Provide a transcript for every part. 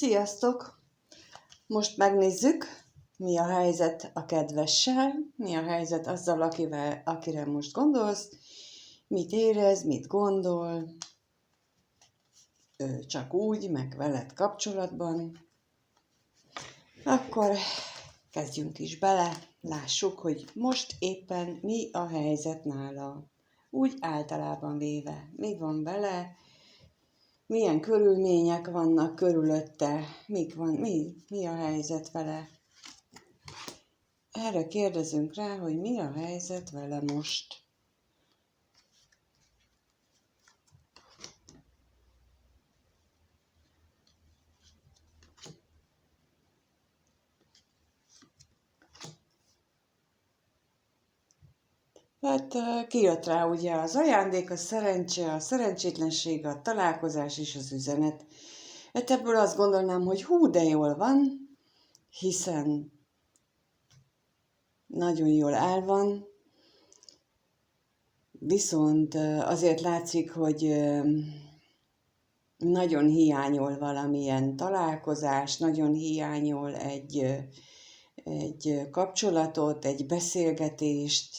Sziasztok! Most megnézzük, mi a helyzet a kedvessel, mi a helyzet azzal, akire most gondolsz, mit érez, mit gondol, csak úgy, meg veled kapcsolatban. Akkor kezdjünk is bele, lássuk, hogy most éppen mi a helyzet nála. Úgy általában véve, mi van vele, milyen körülmények vannak körülötte, mi a helyzet vele. Erre kérdezünk rá, hogy mi a helyzet vele most. Hát kijött rá ugye az ajándék, a szerencse, a szerencsétlenség, a találkozás és az üzenet. Hát ebből azt gondolnám, hogy hú, de jól van, hiszen nagyon jól el van, viszont azért látszik, hogy nagyon hiányol valamilyen találkozás, nagyon hiányol egy kapcsolatot, egy beszélgetést.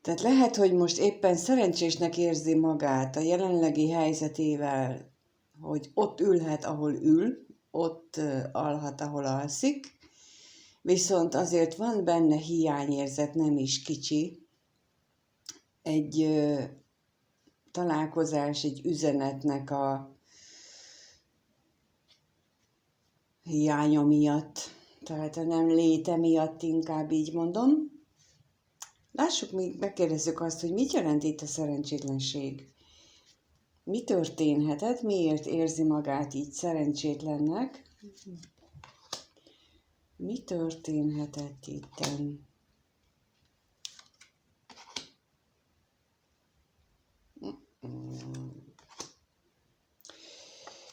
Tehát lehet, hogy most éppen szerencsésnek érzi magát a jelenlegi helyzetével, hogy ott ülhet, ahol ül, ott alhat, ahol alszik, viszont azért van benne hiányérzet, nem is kicsi, egy találkozás, egy üzenetnek a hiánya miatt, tehát a nem léte miatt, inkább így mondom. Lássuk, megkérdezzük azt, hogy mit jelent itt a szerencsétlenség. Mi történhetett, miért érzi magát így szerencsétlennek? Mi történhetett itten?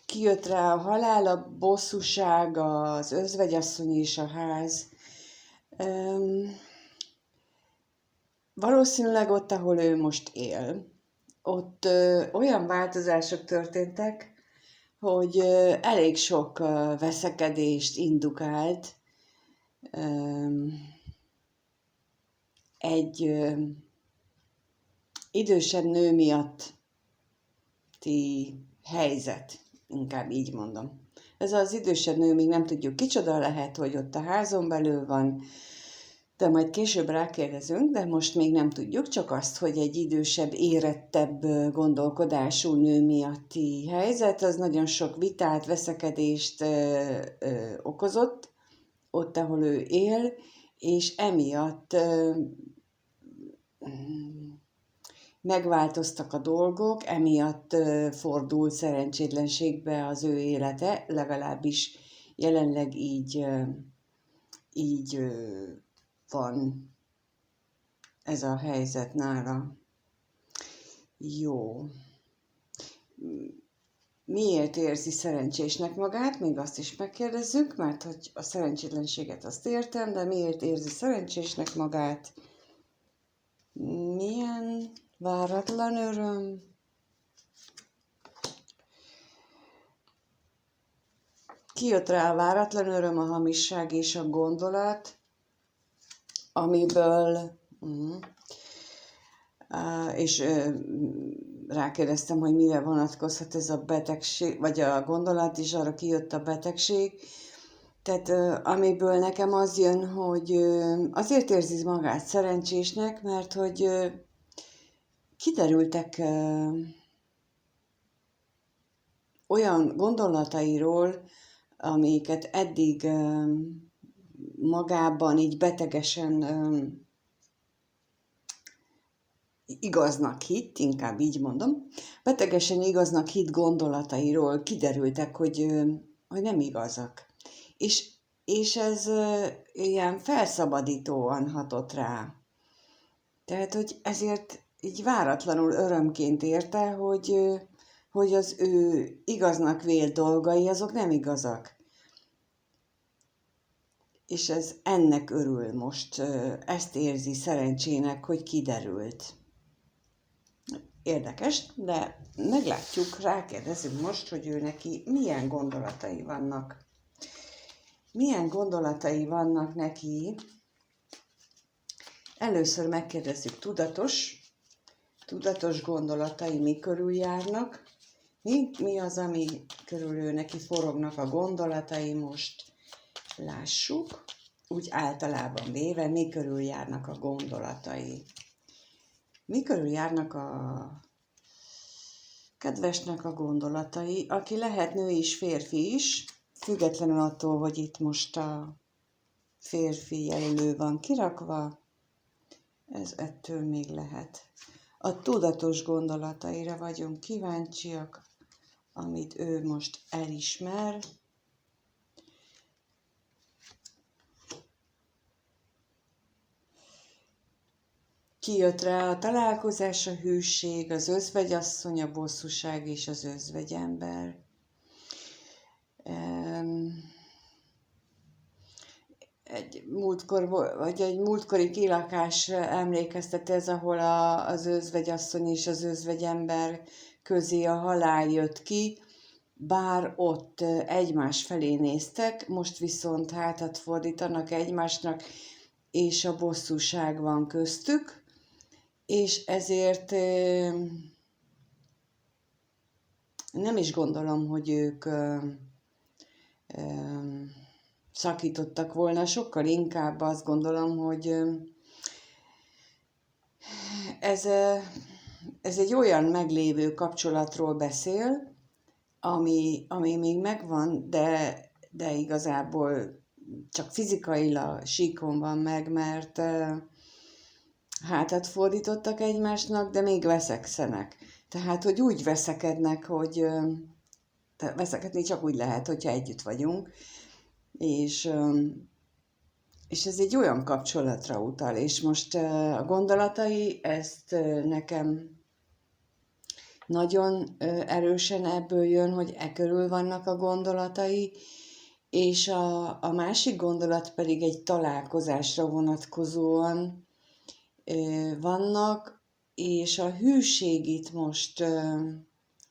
Kijött rá a halál, a bosszúság, az özvegyasszony és a ház. Valószínűleg ott, ahol ő most él, ott olyan változások történtek, hogy elég sok veszekedést indukált egy idősebb nő miatti helyzet, inkább így mondom. Ez az idősebb nő, még nem tudjuk kicsoda, lehet, hogy ott a házon belül van, de majd később rákérdezünk, de most még nem tudjuk, csak azt, hogy egy idősebb, érettebb gondolkodású nő miatti helyzet, az nagyon sok vitát, veszekedést okozott, ott, ahol ő él, és emiatt megváltoztak a dolgok, emiatt fordul szerencsétlenségbe az ő élete, legalábbis jelenleg így van ez a helyzet nála. Jó. Miért érzi szerencsésnek magát? Még azt is megkérdezzük, mert hogy a szerencsétlenséget azt értem, de miért érzi szerencsésnek magát? Milyen váratlan öröm? Kijött rá a váratlan öröm, a hamisság és a gondolat, amiből és rákérdeztem, hogy mire vonatkozhat ez a betegség, vagy a gondolat, és arra kijött a betegség. Tehát amiből nekem az jön, hogy azért érzi magát szerencsésnek, mert hogy kiderültek olyan gondolatairól, amiket eddig magában így betegesen igaznak hitt, inkább így mondom, betegesen igaznak hitt gondolatairól kiderültek, hogy nem igazak. És ez ilyen felszabadítóan hatott rá. Tehát, hogy ezért így váratlanul örömként érte, hogy az ő igaznak vélt dolgai, azok nem igazak. És ez ennek örül most, ezt érzi szerencsének, hogy kiderült. érdekes, de meglátjuk, rákérdezünk most, hogy ő neki milyen gondolatai vannak. Milyen gondolatai vannak neki? Először megkérdezzük, tudatos gondolatai mi körül járnak. Mi az, ami körül ő neki forognak a gondolatai most? Lássuk. Úgy általában véve, mi körül járnak a gondolatai. Mi körül járnak a kedvesnek a gondolatai, aki lehet nő is, férfi is, függetlenül attól, hogy itt most a férfi jelölő van kirakva, ez ettől még lehet. A tudatos gondolataira vagyunk kíváncsiak, amit ő most elismer. Kijött rá a találkozás, a hűség, az özvegyasszony, a bosszúság és az özvegyember. Egy múltkori kilakás emlékeztet ez, ahol az özvegyasszony és az özvegyember közé a halál jött ki, bár ott egymás felé néztek, most viszont hátat fordítanak egymásnak, és a bosszúság van köztük, és ezért nem is gondolom, hogy ők szakítottak volna, sokkal azt gondolom, hogy ez egy olyan meglévő kapcsolatról beszél, ami még megvan, de igazából csak fizikailag síkon van meg, mert hátat fordítottak egymásnak, de még veszekszenek. Tehát, hogy úgy veszekednek, hogy veszekedni csak úgy lehet, hogyha együtt vagyunk, és ez egy olyan kapcsolatra utal, és most a gondolatai ezt nekem nagyon erősen ebből jön, hogy körül vannak a gondolatai, és a másik gondolat pedig egy találkozásra vonatkozóan vannak, és a hűség itt most,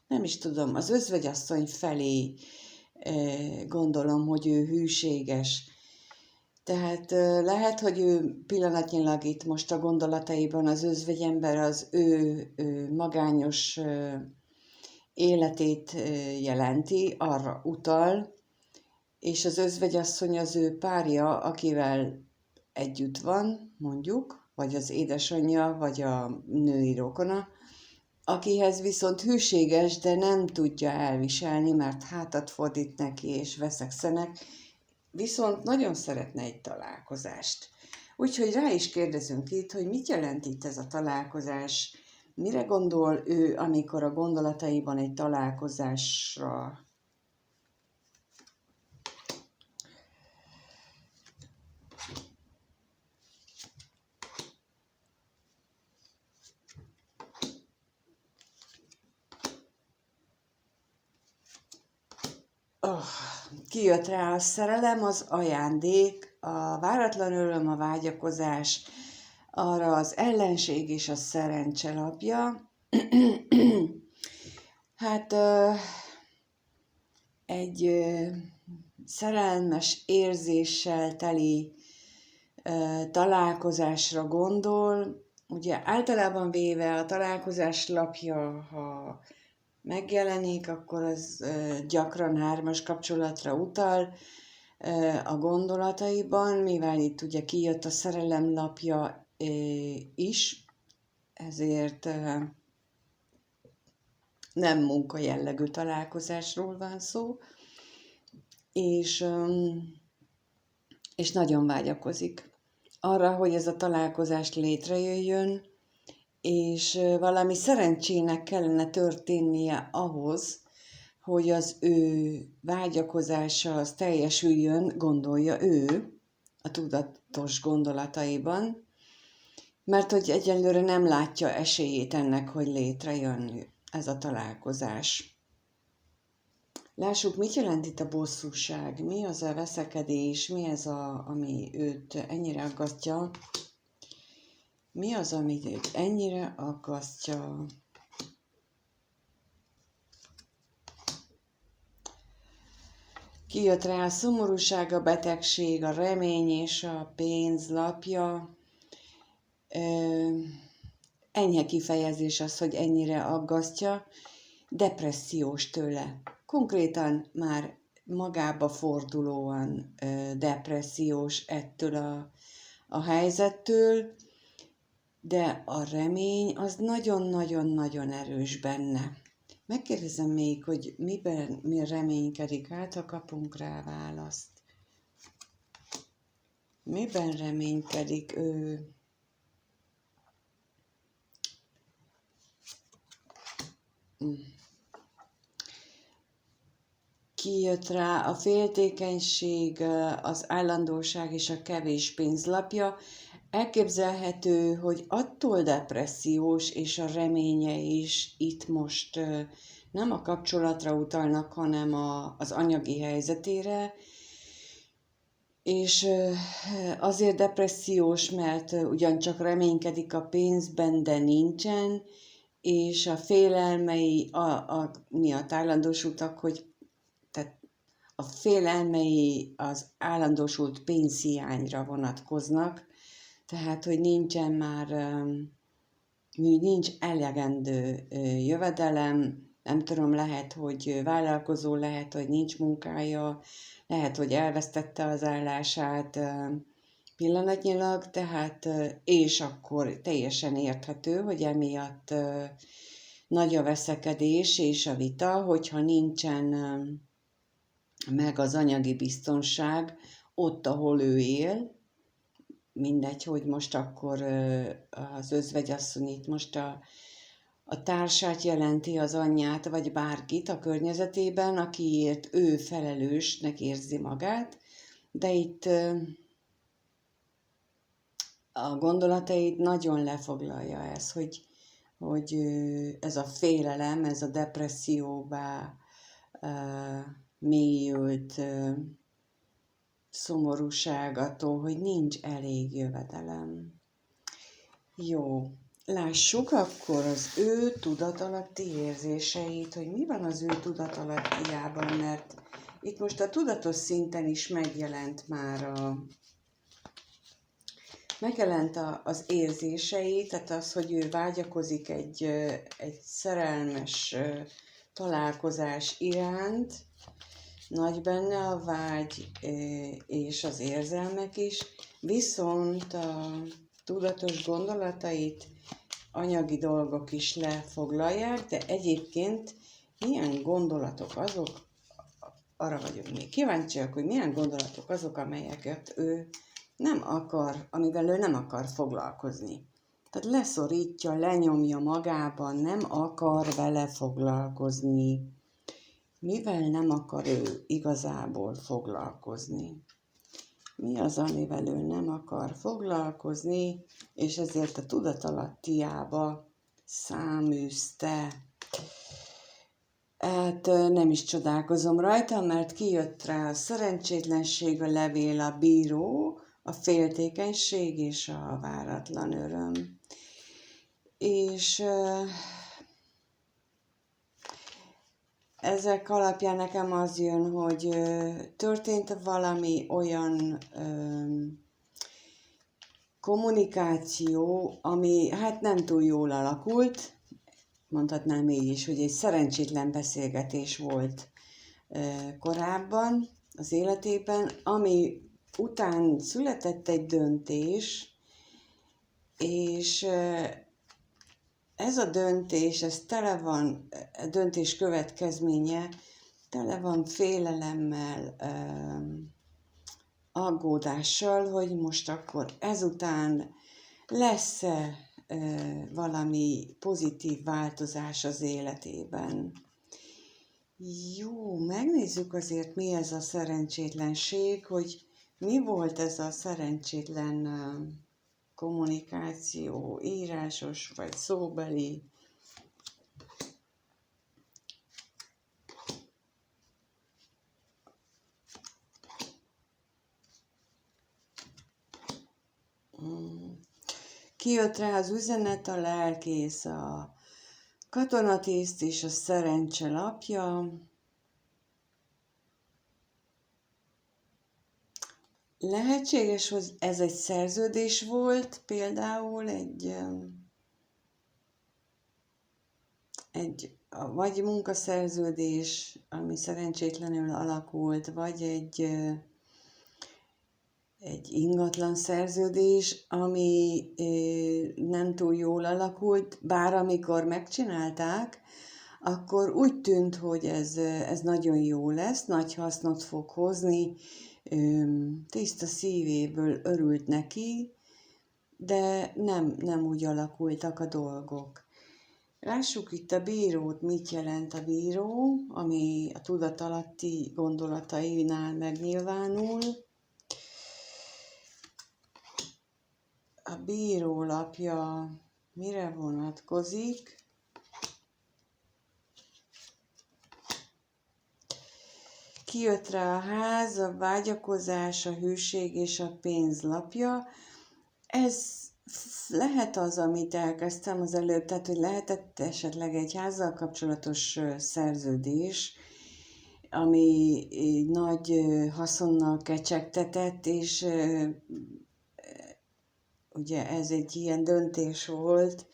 nem is tudom, az özvegyasszony felé gondolom, hogy ő hűséges. Tehát lehet, hogy ő pillanatnyilag itt most a gondolataiban az özvegyember az ő magányos életét jelenti, arra utal, és az özvegyasszony az ő párja, akivel együtt van, mondjuk, vagy az édesanyja, vagy a női rokona, akihez viszont hűséges, de nem tudja elviselni, mert hátat fordít neki, és veszekszenek, viszont nagyon szeretne egy találkozást. Úgyhogy rá is kérdezünk itt, hogy mit jelent itt ez a találkozás, mire gondol ő, amikor a gondolataiban egy találkozásra kijött rá a szerelem, az ajándék, a váratlan öröm, a vágyakozás, arra az ellenség és a szerencse lapja. Hát egy szerelmes érzéssel teli találkozásra gondol. Ugye általában véve a találkozás lapja, ha megjelenik, akkor az gyakran hármas kapcsolatra utal a gondolataiban, mivel itt ugye kijött a szerelem lapja is, ezért nem munkajellegű találkozásról van szó, és nagyon vágyakozik arra, hogy ez a találkozás létrejöjjön, és valami szerencsének kellene történnie ahhoz, hogy az ő vágyakozása az teljesüljön, gondolja ő a tudatos gondolataiban, mert hogy egyelőre nem látja esélyét ennek, hogy létrejön ez a találkozás. Lássuk, mit jelent itt a bosszúság, mi az a veszekedés, mi ez, ami őt ennyire aggasztja. Mi az, ami őt ennyire aggasztja? Kijött rá a szomorúság, a betegség, a remény és a pénz lapja. Enyhe kifejezés az, hogy ennyire aggasztja, depressziós tőle. Konkrétan már magába fordulóan depressziós ettől a helyzettől, de a remény az nagyon-nagyon-nagyon erős benne. Megkérdezem még, hogy mi reménykedik, hát ha kapunk rá választ. Miben reménykedik ő? Kijött rá a féltékenység, az állandóság és a kevés pénzlapja. Elképzelhető, hogy attól depressziós, és a reménye is itt most nem a kapcsolatra utalnak, hanem az anyagi helyzetére, és azért depressziós, mert ugyancsak reménykedik a pénzben, de nincsen, és a félelmei miatt állandósultak, hogy tehát a félelmei az állandósult pénzhiányra vonatkoznak, tehát, hogy nincsen már, nincs elegendő jövedelem, nem tudom, lehet, hogy vállalkozó, lehet, hogy nincs munkája, lehet, hogy elvesztette az állását pillanatnyilag, tehát, és akkor teljesen érthető, hogy emiatt nagy a veszekedés és a vita, hogyha nincsen meg az anyagi biztonság ott, ahol ő él, mindegy, hogy most akkor az özvegyasszony itt most a társát jelenti, az anyját, vagy bárkit a környezetében, akiért ő felelősnek érzi magát, de itt a gondolatait nagyon lefoglalja ez, hogy ez a félelem, ez a depresszióvá mélyült szomorúság attól, hogy nincs elég jövedelem. Jó, lássuk akkor az ő tudatalatti érzéseit, hogy mi van az ő tudatalattiában, mert itt most a tudatos szinten is megjelent már az érzései, tehát az, hogy ő vágyakozik egy szerelmes találkozás iránt, nagy benne a vágy és az érzelmek is, viszont a tudatos gondolatait anyagi dolgok is lefoglalják, de egyébként milyen gondolatok azok, arra vagyok még kíváncsiak, hogy milyen gondolatok azok, amelyeket ő nem akar, amivel ő nem akar foglalkozni. Tehát leszorítja, lenyomja magában, nem akar vele foglalkozni. Mivel nem akar ő igazából foglalkozni? Mi az, amivel ő nem akar foglalkozni, és ezért a tudatalattiába száműzte? Hát nem is csodálkozom rajta, mert kijött rá a szerencsétlenség, a levél, a bíró, a féltékenység és a váratlan öröm. És ezek alapján nekem az jön, hogy történt valami olyan kommunikáció, ami hát nem túl jól alakult, mondhatnám így is, hogy egy szerencsétlen beszélgetés volt korábban az életében, ami után született egy döntés, és ez a döntés, ez tele van, a döntés következménye, tele van félelemmel, aggódással, hogy most akkor ezután lesz-e valami pozitív változás az életében. Jó, megnézzük azért, mi ez a szerencsétlenség, hogy mi volt ez a szerencsétlen kommunikáció, írásos vagy szóbeli. Kijött rá az üzenet, a lelkész, a katonatiszt és a szerencse lapja. Lehetséges, hogy ez egy szerződés volt, például vagy munkaszerződés, ami szerencsétlenül alakult, vagy egy ingatlan szerződés, ami nem túl jól alakult, bár amikor megcsinálták, akkor úgy tűnt, hogy ez nagyon jó lesz, nagy hasznot fog hozni, tiszta szívéből örült neki, de nem úgy alakultak a dolgok. Lássuk itt a bírót, mit jelent a bíró, ami a tudatalatti gondolatainál megnyilvánul. A bíró lapja mire vonatkozik? Kijött rá a ház, a vágyakozás, a hűség és a pénz lapja. Ez lehet az, amit elkezdtem az előbb, tehát hogy lehetett esetleg egy házzal kapcsolatos szerződés, ami nagy haszonnal kecsegtetett, és ugye ez egy ilyen döntés volt,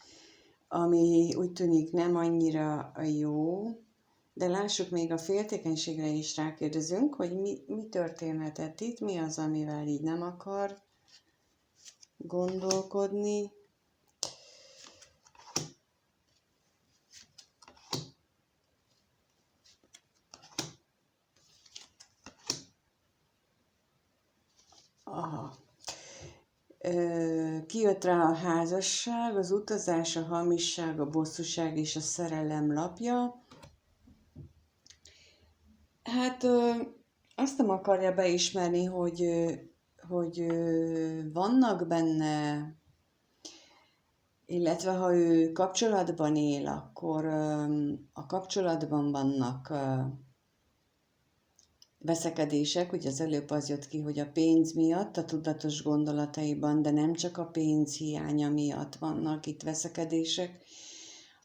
ami úgy tűnik nem annyira jó, de lássuk, még a féltékenységre is rákérdezünk, hogy mi történhetett itt, mi az, amivel így nem akar gondolkodni. Aha. Kijött rá a házasság, az utazás, a hamisság, a bosszúság és a szerelem lapja. Hát azt nem akarja beismerni, hogy vannak benne, illetve ha ő kapcsolatban él, akkor a kapcsolatban vannak veszekedések, ugye az előbb az jött ki, hogy a pénz miatt, a tudatos gondolataiban, de nem csak a pénz hiánya miatt vannak itt veszekedések,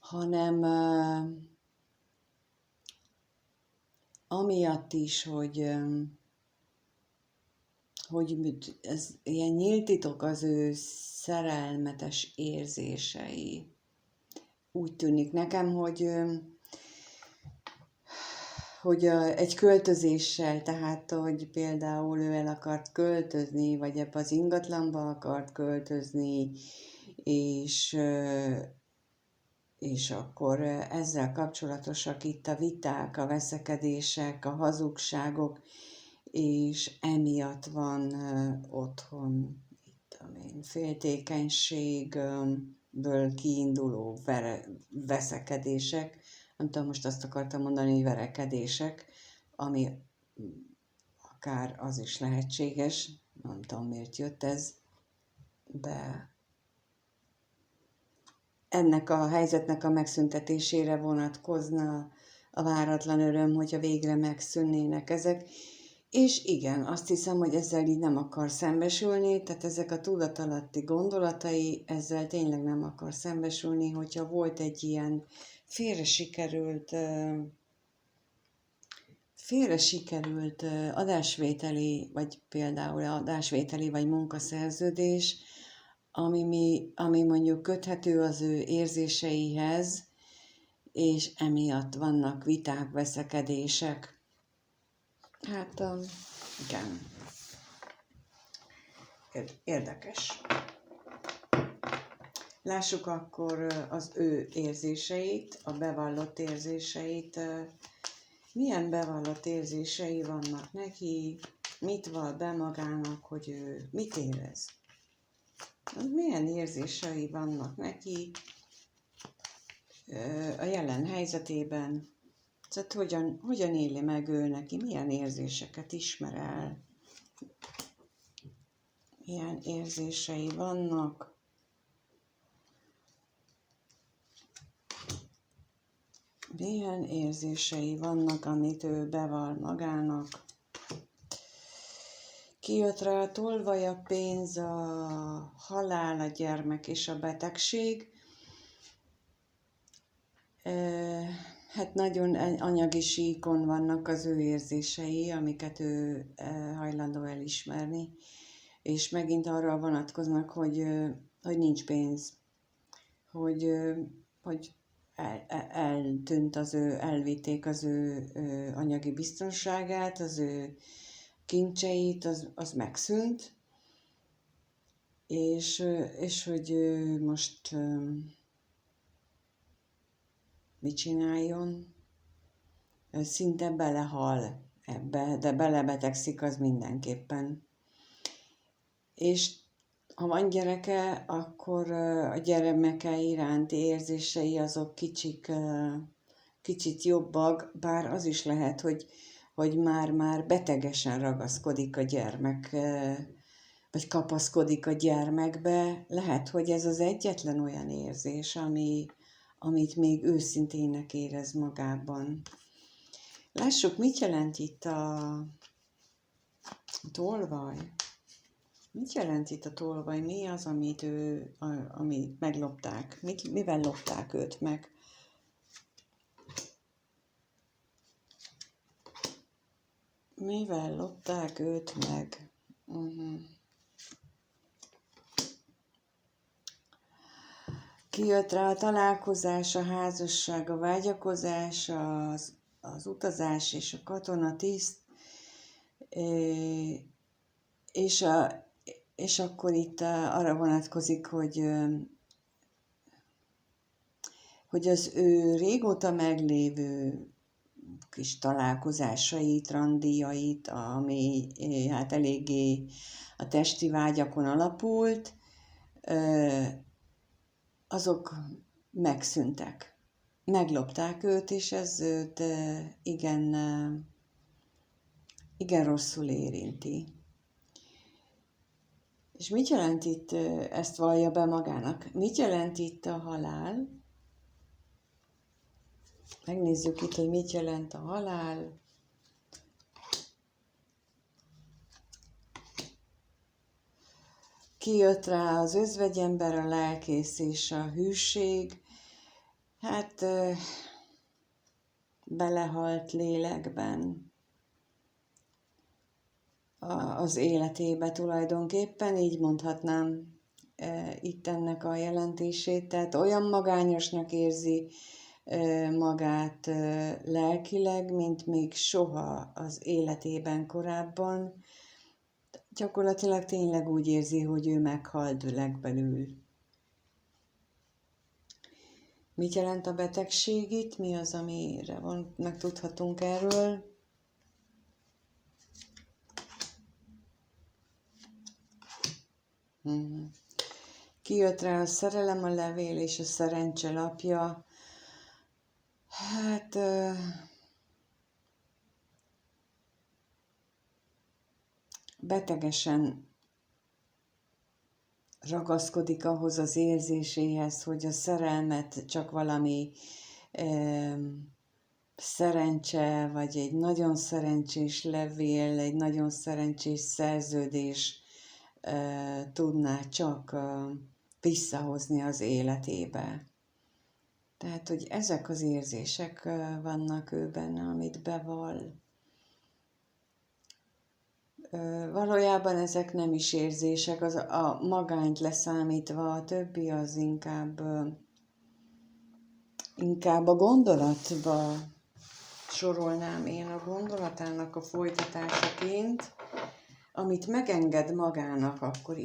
hanem amiatt is, hogy ez ilyen nyílt titok az ő szerelmetes érzései. Úgy tűnik nekem, hogy egy költözéssel, tehát hogy például ő el akart költözni, vagy ebbe az ingatlanba akart költözni, és akkor ezzel kapcsolatosak itt a viták, a veszekedések, a hazugságok, és emiatt van otthon féltékenységből kiinduló veszekedések, nem tudom, most azt akartam mondani, hogy verekedések, ami akár az is lehetséges, nem tudom, miért jött ez, de ennek a helyzetnek a megszüntetésére vonatkozna a váratlan öröm, hogyha végre megszűnnének ezek. És igen, azt hiszem, hogy ezzel így nem akar szembesülni, tehát ezek a tudatalatti gondolatai, ezzel tényleg nem akar szembesülni, hogyha volt egy ilyen félre sikerült adásvételi, vagy például adásvételi, vagy munkaszerződés, ami mondjuk köthető az ő érzéseihez, és emiatt vannak viták, veszekedések. Hát, igen. Érdekes. Lássuk akkor az ő érzéseit, a bevallott érzéseit. Milyen bevallott érzései vannak neki, mit vall be magának, hogy ő mit érez. Milyen érzései vannak neki a jelen helyzetében. Tehát hogyan éli meg ő neki, milyen érzéseket ismer el, milyen érzései vannak. Milyen érzései vannak, amit ő bevall magának. Kijött rá a tolvaj, a pénz, a halál, a gyermek és a betegség. hát nagyon anyagi síkon vannak az ő érzései, amiket ő hajlandó elismerni, és megint arra vonatkoznak, hogy nincs pénz, hogy eltűnt elvitték az ő anyagi biztonságát, az ő kincseit, az megszűnt, és hogy most mit csináljon, szinte belehal ebbe, de belebetegszik az mindenképpen. És ha van gyereke, akkor a gyermeke iránti érzései azok kicsit jobbak, bár az is lehet, hogy már betegesen ragaszkodik a gyermek, vagy kapaszkodik a gyermekbe. Lehet, hogy ez az egyetlen olyan érzés, amit még őszintének érez magában. Lássuk, mit jelent itt a tolvaj. Mit jelent itt a tolvaj? Mi az, amit meglopták? Mivel lopták őt meg? Mivel lopták őt meg? Kijött rá a találkozás, a házasság, a vágyakozás, az utazás és a katonatiszt, és akkor itt arra vonatkozik, hogy az ő régóta meglévő kis találkozásait, randiait, ami hát eléggé a testi vágyakon alapult, azok megszűntek. Meglopták őt, és ez őt igen rosszul érinti. És mit jelent itt, ezt vallja be magának? Mit jelent itt a halál? Megnézzük itt, hogy mit jelent a halál. Kijött rá az özvegyember, a lelkész és a hűség. Hát belehalt lélekben az életébe tulajdonképpen, így mondhatnám itt ennek a jelentését. Tehát olyan magányosnak érzi magát lelkileg, mint még soha az életében korábban. Gyakorlatilag tényleg úgy érzi, hogy ő meghalt legbelül. Mit jelent a betegség itt? Mi az, amire megtudhatunk erről? Kijött rá a szerelem, a levél és a szerencse lapja. Hát betegesen ragaszkodik ahhoz az érzéséhez, hogy a szerelmet csak valami szerencse, vagy egy nagyon szerencsés levél, egy nagyon szerencsés szerződés tudná csak visszahozni az életébe. Tehát, hogy ezek az érzések vannak ő benne, amit bevall. Valójában ezek nem is érzések, a magányt leszámítva, a többi az inkább a gondolatba sorolnám én a gondolatának a folytatásaként, amit megenged magának, akkor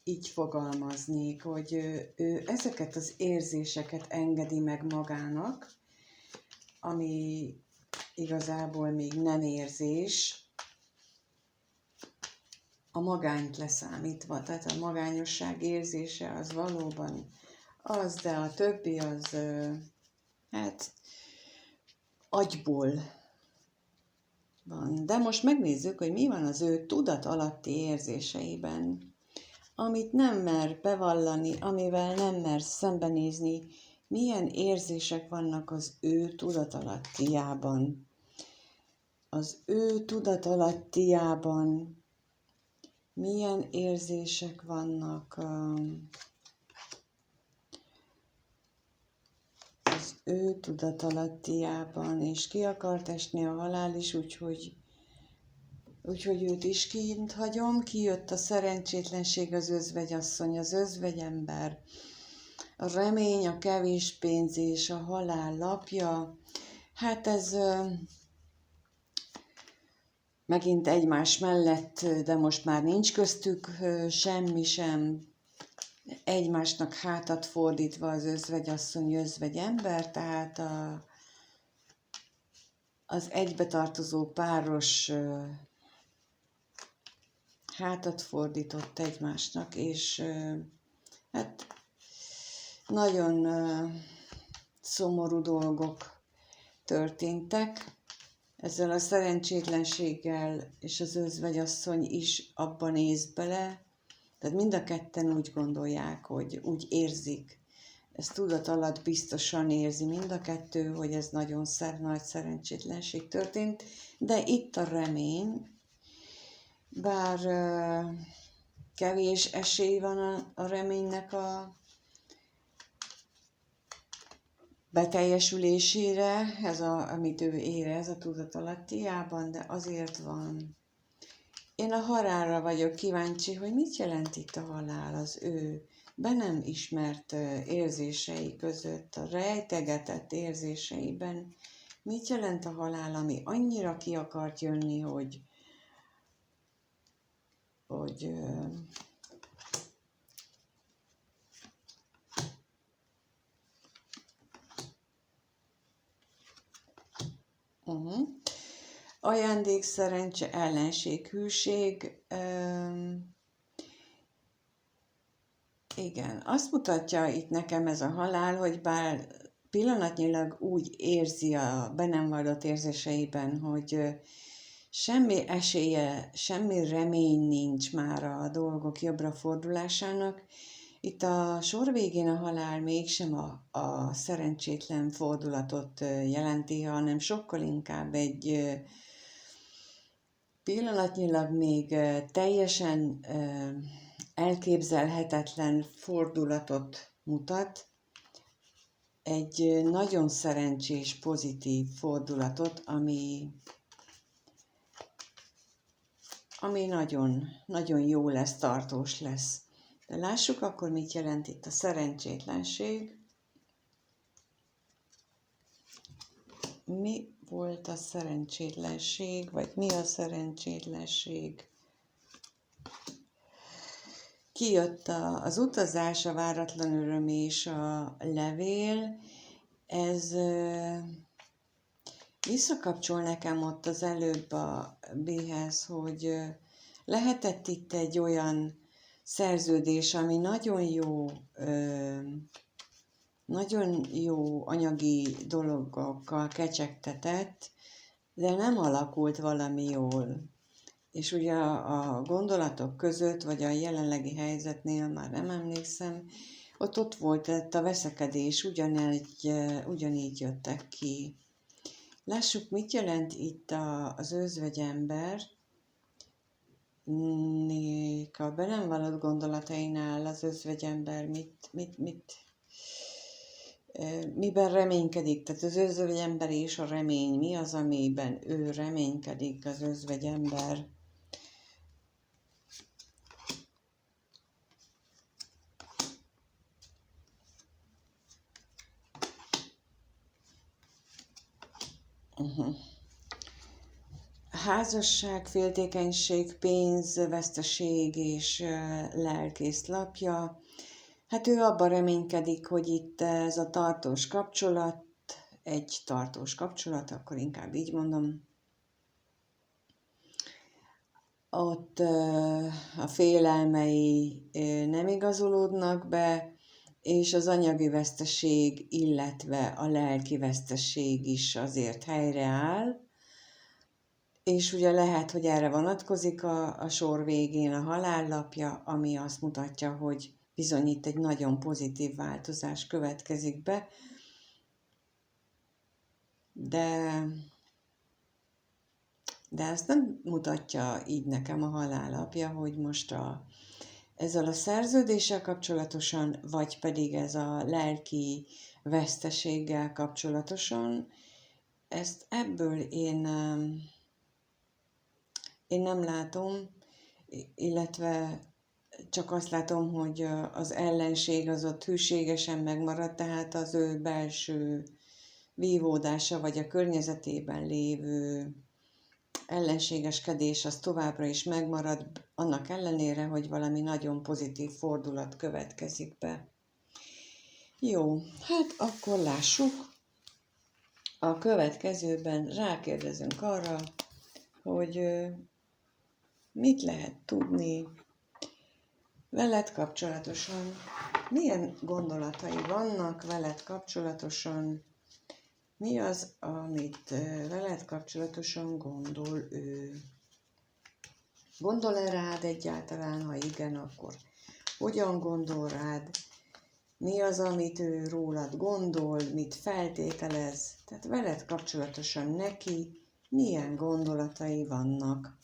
így fogalmaznék, hogy ő ezeket az érzéseket engedi meg magának, ami igazából még nem érzés, a magányt leszámítva. Tehát a magányosság érzése az valóban az, de a többi az hát agyból van. De most megnézzük, hogy mi van az ő tudat alatti érzéseiben, amit nem mer bevallani, amivel nem mer szembenézni, milyen érzések vannak az ő tudatalattiában. Az ő tudatalattiában milyen érzések vannak az ő tudatalattiában, és ki akart esni a halál is, úgyhogy őt is kint hagyom. Kijött a szerencsétlenség, az özvegyasszony, az özvegyember, a remény, a kevés pénz és a halál lapja. Hát ez megint egymás mellett, de most már nincs köztük semmi sem, egymásnak hátat fordítva az özvegyasszony, özvegyember, tehát az egybetartozó páros hátat fordított egymásnak, és hát nagyon szomorú dolgok történtek ezzel a szerencsétlenséggel, és az özvegyasszony is abban néz bele, tehát mind a ketten úgy gondolják, hogy úgy érzik, ez tudat alatt biztosan érzi mind a kettő, hogy ez nagyon nagy szerencsétlenség történt, de itt a remény, bár kevés esély van a reménynek a beteljesülésére, amit ő érez a tudatalattiában, de azért van. Én a halálra vagyok kíváncsi, hogy mit jelent itt a halál az ő be nem ismert érzései között, a rejtegetett érzéseiben. Mit jelent a halál, ami annyira ki akart jönni, hogy ajándék, szerencse, ellenség, hűség. Igen, azt mutatja itt nekem ez a halál, hogy bár pillanatnyilag úgy érzi a be nem vallott érzéseiben, hogy semmi esélye, semmi remény nincs már a dolgok jobbra fordulásának, itt a sor végén a halál mégsem a szerencsétlen fordulatot jelenti, hanem sokkal inkább egy pillanatnyilag még teljesen elképzelhetetlen fordulatot mutat, egy nagyon szerencsés, pozitív fordulatot, ami nagyon, nagyon jó lesz, tartós lesz. De lássuk akkor, mit jelent itt a szerencsétlenség. Mi volt a szerencsétlenség, vagy mi a szerencsétlenség? Kijött az utazás, a váratlan öröm és a levél. Ez visszakapcsol nekem ott az előbb a B-hez, hogy lehetett itt egy olyan szerződés, ami nagyon jó anyagi dologokkal kecsegtetett, de nem alakult valami jól. És ugye a gondolatok között, vagy a jelenlegi helyzetnél, már nem emlékszem, ott volt a veszekedés, ugyanígy jöttek ki. Lássuk, mit jelent itt az özvegyember, a be nem vallott gondolatainál az özvegyember miben reménykedik, tehát az özvegyember és a remény, mi az, amiben ő reménykedik, az özvegyember. Házasság, féltékenység, pénz, veszteség és lelkész lapja. Hát ő abban reménykedik, hogy itt ez a tartós kapcsolat, egy tartós kapcsolat, akkor inkább így mondom, ott a félelmei nem igazolódnak be, és az anyagi veszteség, illetve a lelki veszteség is azért helyreáll, és ugye lehet, hogy erre vonatkozik a sor végén a halállapja, ami azt mutatja, hogy bizony itt egy nagyon pozitív változás következik be, de ezt nem mutatja így nekem a halállapja, hogy most ezzel a szerződéssel kapcsolatosan, vagy pedig ez a lelki veszteséggel kapcsolatosan, ezt ebből én nem látom, illetve csak azt látom, hogy az ellenség az ott hűségesen megmarad, tehát az ő belső vívódása, vagy a környezetében lévő ellenségeskedés az továbbra is megmarad, annak ellenére, hogy valami nagyon pozitív fordulat következik be. Jó, hát akkor lássuk. A következőben rákérdezünk arra, hogy mit lehet tudni veled kapcsolatosan, milyen gondolatai vannak veled kapcsolatosan, mi az, amit veled kapcsolatosan gondol ő. Gondol-e rád egyáltalán? Ha igen, akkor hogyan gondol rád? Mi az, amit ő rólad gondol, mit feltételez? Tehát veled kapcsolatosan neki milyen gondolatai vannak?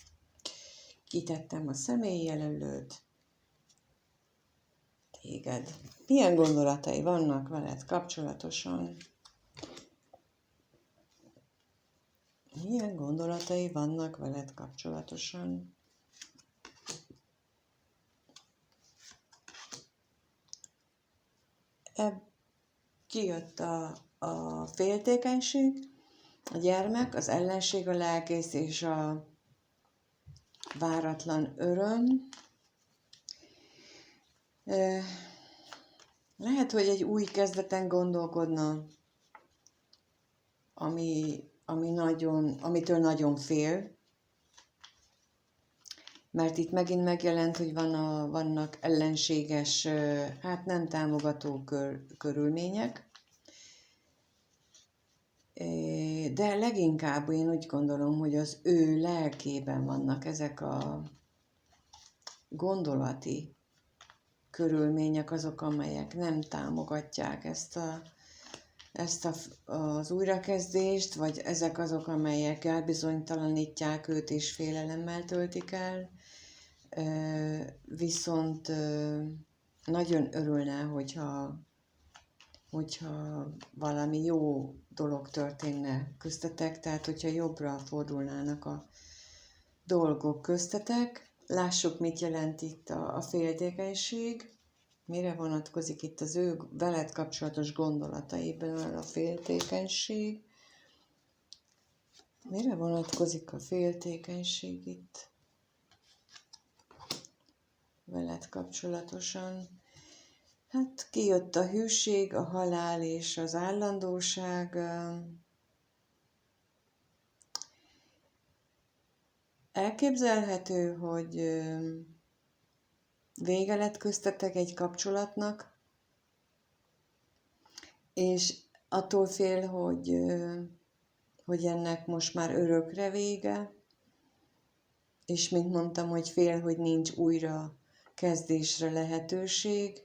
Kitettem a személyjelölőt. Téged. Milyen gondolatai vannak veled kapcsolatosan? Milyen gondolatai vannak veled kapcsolatosan? Kijött a féltékenység, a gyermek, az ellenség, a lelkész és a váratlan öröm. Lehet, hogy egy új kezdeten gondolkodna, amitől nagyon fél, mert itt megint megjelent, hogy vannak ellenséges, hát nem támogató körülmények, de leginkább én úgy gondolom, hogy az ő lelkében vannak ezek a gondolati körülmények, azok, amelyek nem támogatják az újrakezdést, vagy ezek azok, amelyek elbizonytalanítják őt és félelemmel töltik el, viszont nagyon örülne, hogyha valami jó dolog történne köztetek, tehát hogyha jobbra fordulnának a dolgok köztetek. Lássuk, mit jelent itt a féltékenység, mire vonatkozik itt az ő veled kapcsolatos gondolataiban a féltékenység. Mire vonatkozik a féltékenység itt veled kapcsolatosan? Hát kijött a hűség, a halál és az állandóság. Elképzelhető, hogy vége lett köztetek egy kapcsolatnak, és attól fél, hogy ennek most már örökre vége, és mint mondtam, hogy fél, hogy nincs újra kezdésre lehetőség.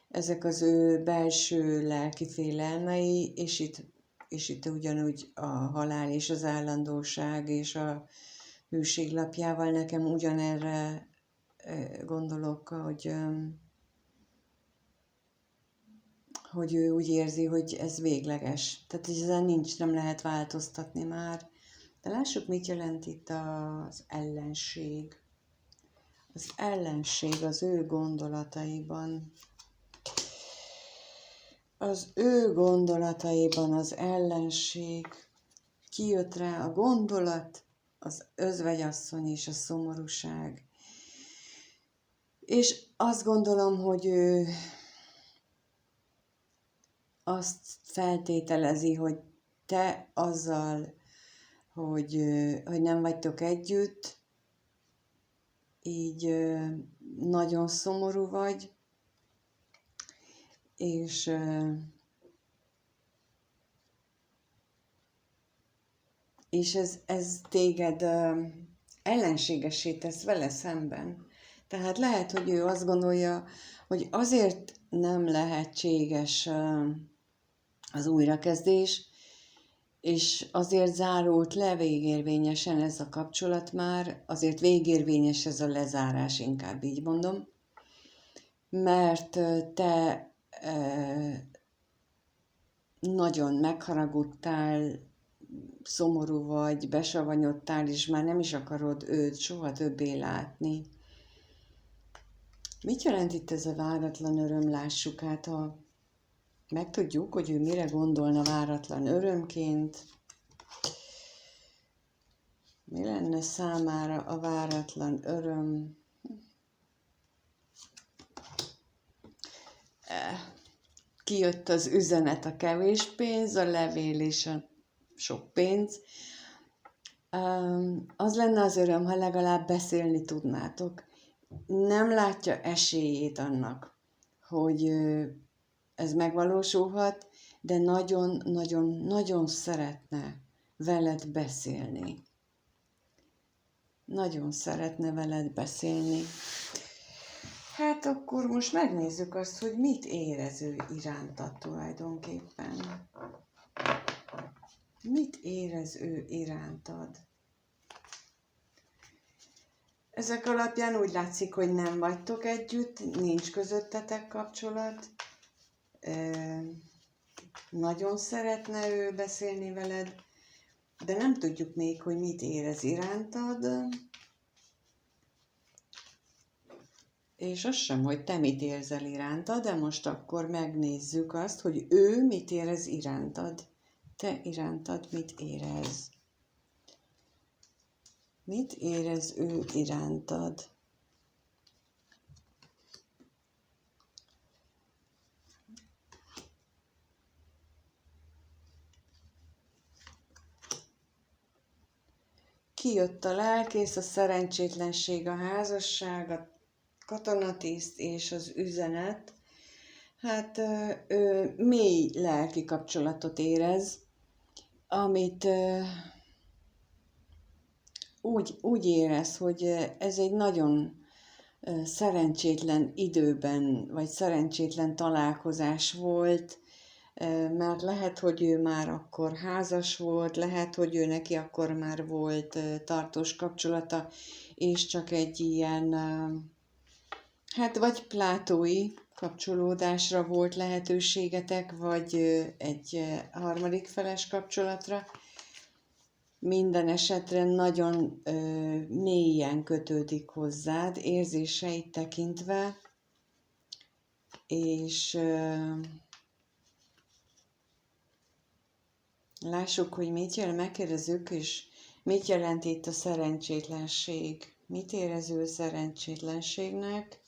Ezek az ő belső lelki félelmei, és itt ugyanúgy a halál és az állandóság és a hűség lapjával nekem ugyanerre gondolok, hogy ő úgy érzi, hogy ez végleges. Tehát ezen nem lehet változtatni már. De lássuk, mit jelent itt az ellenség. Az ellenség az ő gondolataiban. Az ő gondolataiban az ellenség. Kijött rá a gondolat, az özvegyasszony és a szomorúság. És azt gondolom, hogy ő azt feltételezi, hogy te azzal, hogy nem vagytok együtt, így nagyon szomorú vagy, és ez téged ellenségessé tesz vele szemben. Tehát lehet, hogy ő azt gondolja, hogy azért nem lehetséges az újrakezdés, és azért zárult le végérvényesen ez a kapcsolat már, azért végérvényes ez a lezárás, inkább így mondom, mert te nagyon megharagudtál, szomorú vagy, besavanyodtál, és már nem is akarod őt soha többé látni. Mit jelent itt ez a váratlan öröm? Lássuk át, ha megtudjuk, hogy ő mire gondolna váratlan örömként. Mi lenne számára a váratlan öröm? Kijött az üzenet, a kevés pénz, a levél és a sok pénz. Az lenne az öröm, ha legalább beszélni tudnátok. Nem látja esélyét annak, hogy ez megvalósulhat, de nagyon szeretne veled beszélni. Nagyon szeretne veled beszélni. Hát akkor most megnézzük azt, hogy mit érez ő irántad tulajdonképpen. Mit érez ő irántad? Ezek alapján úgy látszik, hogy nem vagytok együtt, nincs közöttetek kapcsolat. Nagyon szeretne ő beszélni veled, de nem tudjuk még, hogy mit érez irántad. És az sem, hogy te mit érzel iránta, de most akkor megnézzük azt, hogy ő mit érez irántad. Te irántad mit érez? Mit érez ő irántad? Kijött a lelkész, a szerencsétlenség, a házasság, a katonatiszt és az üzenet. Hát ő mély lelki kapcsolatot érez, amit úgy érez, hogy ez egy nagyon szerencsétlen időben, vagy szerencsétlen találkozás volt, mert lehet, hogy ő már akkor házas volt, lehet, hogy ő neki akkor már volt tartós kapcsolata, és csak egy ilyen, hát vagy plátói kapcsolódásra volt lehetőségetek, vagy egy harmadik feles kapcsolatra. Minden esetre nagyon mélyen kötődik hozzád, érzéseit tekintve, és lássuk, hogy mit jelent, megkérdezzük, és mit jelent itt a szerencsétlenség. Mit érező szerencsétlenségnek?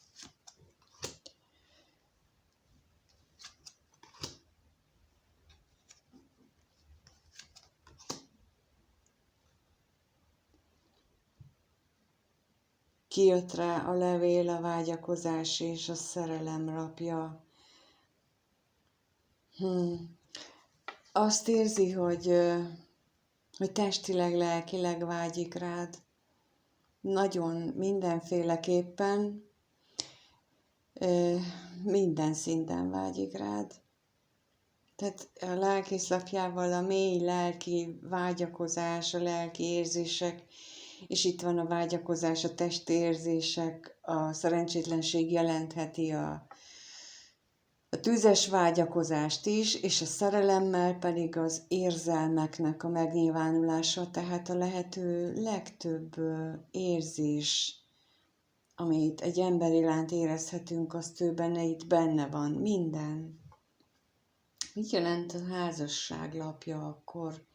Kijött rá a levél, a vágyakozás és a szerelem rapja. Azt érzi, hogy testileg, lelkileg vágyik rád. Nagyon mindenféleképpen, minden szinten vágyik rád. Tehát a lelkészlapjával a mély lelki vágyakozás, a lelki érzések, és itt van a vágyakozás, a testi érzések, a szerencsétlenség jelentheti a tüzes vágyakozást is, és a szerelemmel pedig az érzelmeknek a megnyilvánulása, tehát a lehető legtöbb érzés, amit egy ember iránt érezhetünk, azt ő benne, itt benne van, minden. Mit jelent a házasság lapja akkor?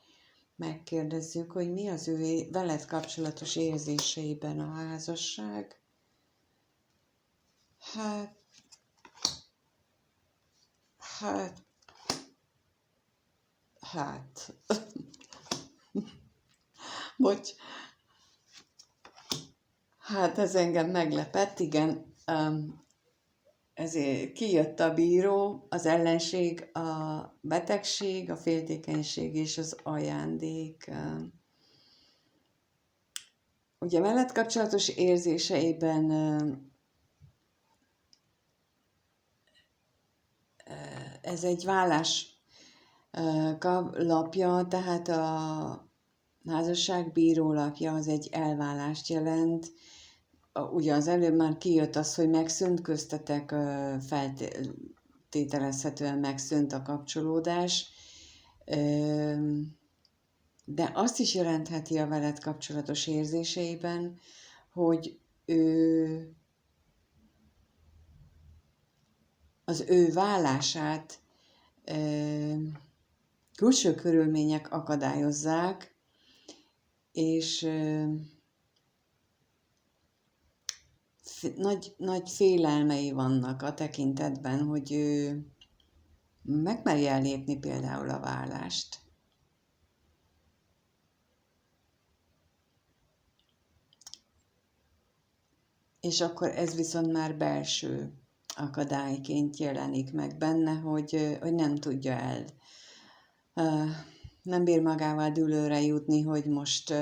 Megkérdezzük, hogy mi az ő veled kapcsolatos érzéseiben a házasság. Hát. Bocs. Hát ez engem meglepett, igen. Ezért kijött a bíró, az ellenség, a betegség, a féltékenység és az ajándék. Ugye veled kapcsolatos érzéseiben ez egy vállás lapja, tehát a házasság bíró lapja az egy elválást jelent. ugye az előbb már kijött az, hogy megszűnt köztetek, feltételezhetően megszűnt a kapcsolódás, de azt is jelentheti a veled kapcsolatos érzéseiben, hogy az ő válását külső körülmények akadályozzák, és nagy félelmei vannak a tekintetben, hogy ő megmerje lépni például a válást. És akkor ez viszont már belső akadályként jelenik meg benne, hogy nem tudja el, nem bír magával dűlőre jutni, hogy most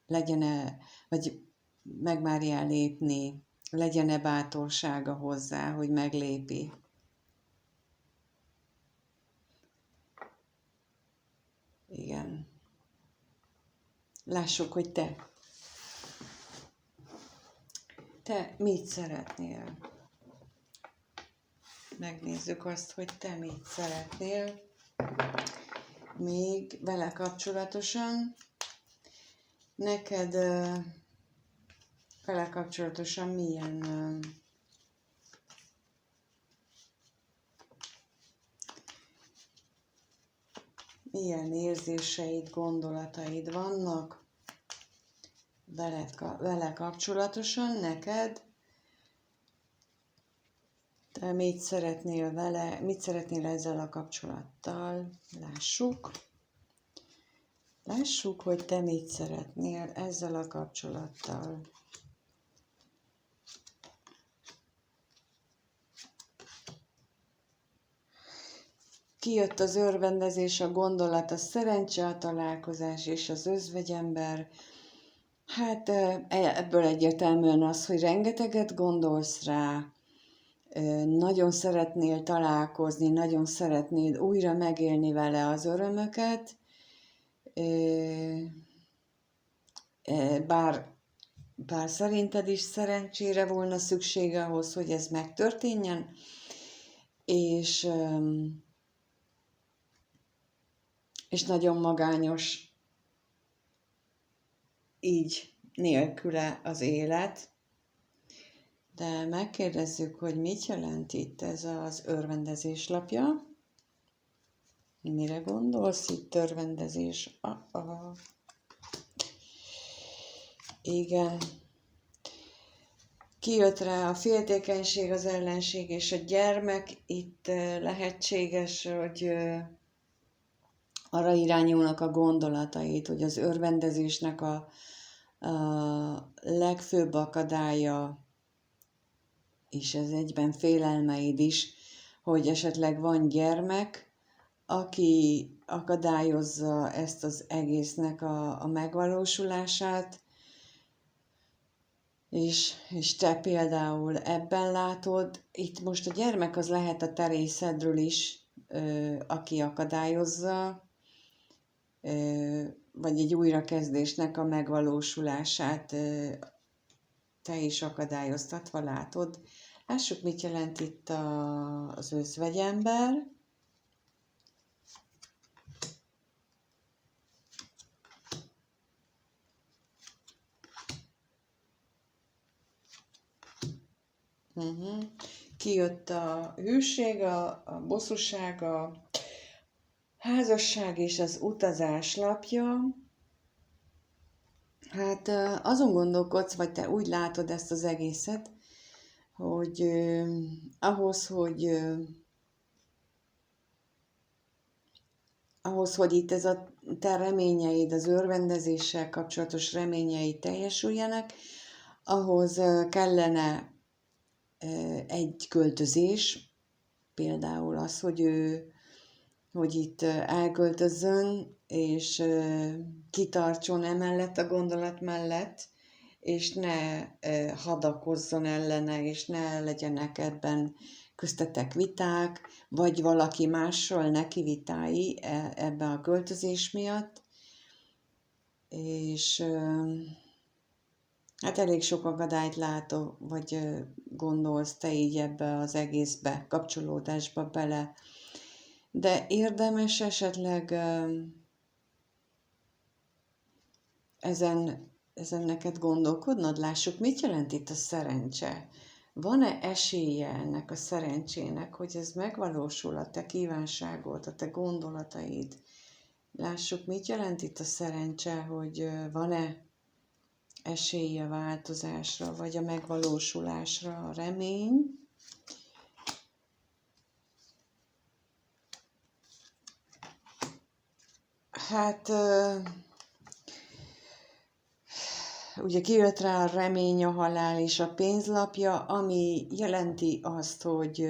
legyen-e, vagy megmárja lépni, legyen-e bátorsága hozzá, hogy meglépi. Igen. Lássuk, hogy te mit szeretnél. Megnézzük azt, hogy te mit szeretnél. Még vele kapcsolatosan. Neked vele kapcsolatosan milyen érzéseid, gondolataid vannak vele kapcsolatosan, neked? Te mit szeretnél vele, mit szeretnél ezzel a kapcsolattal? Lássuk. Lássuk, hogy te mit szeretnél ezzel a kapcsolattal. Kijött az örvendezés, a gondolat, a szerencse, a találkozás és az özvegyember. Hát ebből egyértelműen az, hogy rengeteget gondolsz rá, nagyon szeretnél találkozni, nagyon szeretnéd újra megélni vele az örömöket, bár szerinted is szerencsére volna szüksége ahhoz, hogy ez megtörténjen, és nagyon magányos így nélküle az élet. De megkérdezzük, hogy mit jelent itt ez az örvendezés lapja. Mire gondolsz itt örvendezés? Igen. Kijött rá a féltékenység, az ellenség és a gyermek. Itt lehetséges, hogy arra irányulnak a gondolataid, hogy az örvendezésnek a legfőbb akadálya, és ez egyben félelmeid is, hogy esetleg van gyermek, aki akadályozza ezt az egésznek a megvalósulását, és te például ebben látod, itt most a gyermek az lehet a te részedről is, aki akadályozza, vagy egy újrakezdésnek a megvalósulását te is akadályoztatva látod. Lássuk, mit jelent itt az özvegyember. Kijött a hűség, a bosszúság, a házasság és az utazás lapja. Hát azon gondolkodsz, vagy te úgy látod ezt az egészet, hogy ahhoz, hogy itt ez a te reményeid, az örvendezéssel kapcsolatos reményeid teljesüljenek, ahhoz kellene egy költözés, például az, hogy itt elköltözzön, és kitartson emellett a gondolat mellett, és ne hadakozzon ellene, és ne legyenek ebben köztetek viták, vagy valaki mással neki vitái ebbe a költözés miatt, és Hát elég sok akadályt látok, vagy gondolsz te így ebbe az egészbe, kapcsolódásba bele. De érdemes esetleg ezen neked gondolkodnod? Lássuk, mit jelent itt a szerencse? Van-e esélye ennek a szerencsének, hogy ez megvalósul, a te kívánságod, a te gondolataid? Lássuk, mit jelent itt a szerencse, hogy van-e esélye a változásra, vagy a megvalósulásra, a remény. Hát ugye kijött rá a remény, a halál és a pénzlapja, ami jelenti azt, hogy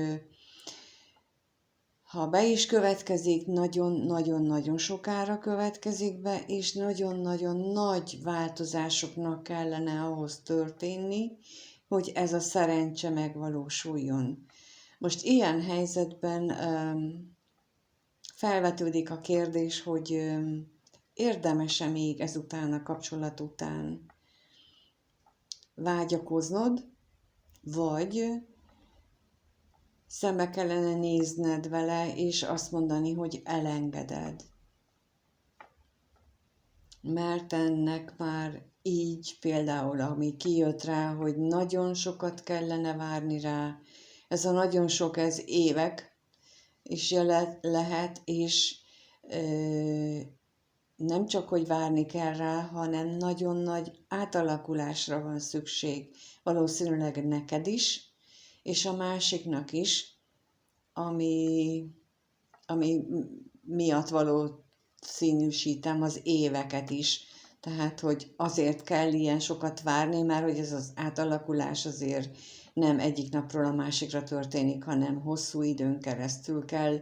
ha be is következik, nagyon-nagyon-nagyon sokára következik be, és nagyon-nagyon nagy változásoknak kellene ahhoz történni, hogy ez a szerencse megvalósuljon. Most ilyen helyzetben felvetődik a kérdés, hogy érdemes-e még ezután a kapcsolat után vágyakoznod, vagy szembe kellene nézned vele, és azt mondani, hogy elengeded. Mert ennek már így például, ami kijött rá, hogy nagyon sokat kellene várni rá, ez a nagyon sok, ez évek is lehet, és nem csak, hogy várni kell rá, hanem nagyon nagy átalakulásra van szükség. Valószínűleg neked is, és a másiknak is, ami miatt valószínűsítem az éveket is. Tehát, hogy azért kell ilyen sokat várni, mert hogy ez az átalakulás azért nem egyik napról a másikra történik, hanem hosszú időn keresztül kell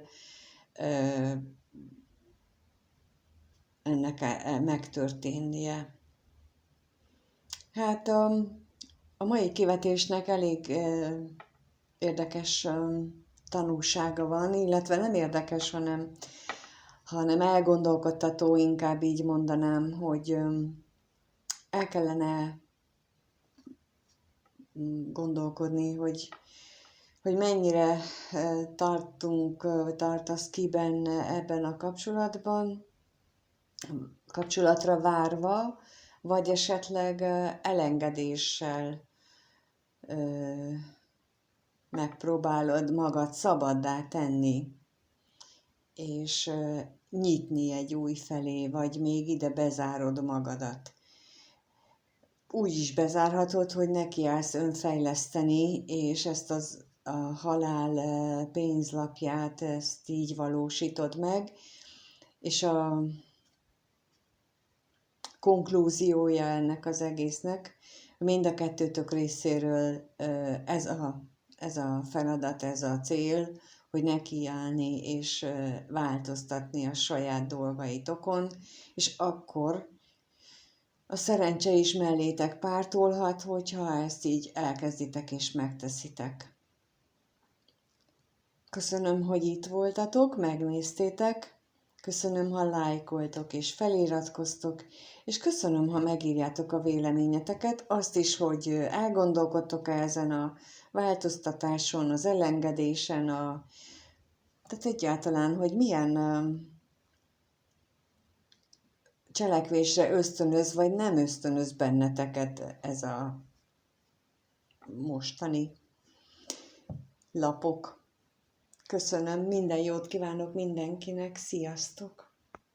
ennek megtörténnie. Hát a mai kivetésnek elég érdekes tanulsága van, illetve nem érdekes, hanem elgondolkodtató, inkább így mondanám, hogy el kellene gondolkodni, hogy mennyire tartasz ki benne ebben a kapcsolatra várva, vagy esetleg elengedéssel megpróbálod magad szabaddá tenni, és nyitni egy új felé, vagy még ide bezárod magadat. Úgy is bezárhatod, hogy nekiállsz önfejleszteni, és ezt a halál pénzlapját, ezt így valósítod meg, és a konklúziója ennek az egésznek, mind a kettőtök részéről ez a feladat, ez a cél, hogy nekiállni és változtatni a saját dolgaitokon, és akkor a szerencse is mellétek pártolhat, hogyha ezt így elkezditek és megteszitek. Köszönöm, hogy itt voltatok, megnéztétek, köszönöm, ha lájkoltok és feliratkoztok, és köszönöm, ha megírjátok a véleményeteket, azt is, hogy elgondolkodtok ezen a változtatáson, az elengedésen, tehát egyáltalán, hogy milyen cselekvésre ösztönöz, vagy nem ösztönöz benneteket ez a mostani lapok. Köszönöm, minden jót kívánok mindenkinek, sziasztok!